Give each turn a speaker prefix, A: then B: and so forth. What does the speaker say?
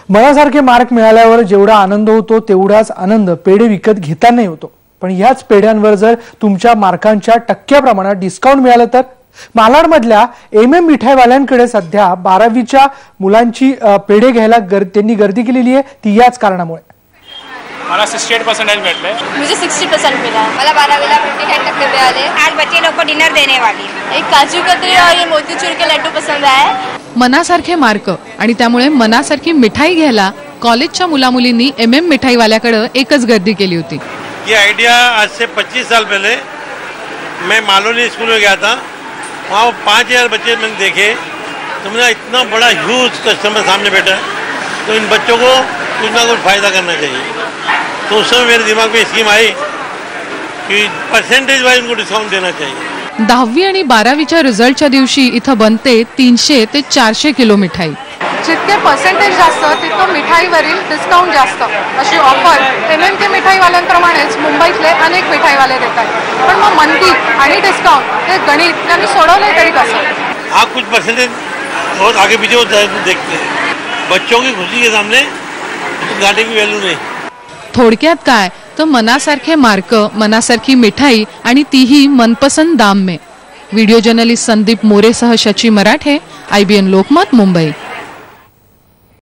A: मनासारखे मार्क मिळाल्यावर जेवढा आनंद होतो तेवढाच आनंद पेढे विकत घेतानाही होतो। पण याच पेढ्यांवर जर तुमच्या मार्कांच्या टक्क्याप्रमाणे डिस्काउंट मिळालं तर मालाडमधल्या एमएम मिठाईवाल्यांकडे सध्या 12वीच्या मुलांची पेढे घ्यायला त्यांनी गर्दी केलेली आहे। ती याच कारणामुळे
B: मला 68% मिळाले।
C: मुझे 60% मिला।
D: मला 12वीला 55% मिळाले। आज बच्चे लोग को डिनर देने वाली।
C: एक काजू कतरी और ये मोतीचूर के लड्डू पसंद आए।
E: मनासारखे मार्क आणि त्यामुळे मनासारखी मिठाई घ्यायला कॉलेजच्या मुलामुलींनी एमएम मिठाईवाल्याकडे एकच गर्दी केली होती।
F: ये आइडिया आज से 25 साल पहले मैं मालोनी स्कूल में गया था। वहाँ 5000 बच्चे मैंने देखे, तो मेरा इतना बड़ा ह्यूज कस्टमर सामने बैठा है, तो इन बच्चों को कुछ ना कुछ फायदा करना चाहिए। तो उस समय मेरे दिमाग में स्कीम आई कि परसेंटेज वाइज उनको डिस्काउंट देना चाहिए।
E: 10वी आणि 12वीच्या रिझल्टच्या दिवशी इथं बनते 300 ते 400 किलो मिठाई।
G: जितके पर्सेंटेज जास्त तितकं मिठाईवरील डिस्काउंट जास्त अशी ऑफर एमएमके मिठाईवाल्यांप्रमाणेच मुंबईतले अनेक मिठाईवाले देतात। पण मग मंदी आणि डिस्काउंट हे गणित त्यांनी सोडवले तरी कसं?
F: हाँ, कुछ परसेंटेज बहुत आगे पीछे होता है, देखते हैं। बच्चों की खुशी के सामने घाटे की वैल्यू नहीं।
E: थोडक्यात काय तर मनासारखे मार्क, मनासारखी मिठाई आणि तीही मनपसंद दाम में। व्हिडिओ जर्नलिस्ट संदीप मोरेसह शची मराठे, IBN लोकमत, मुंबई।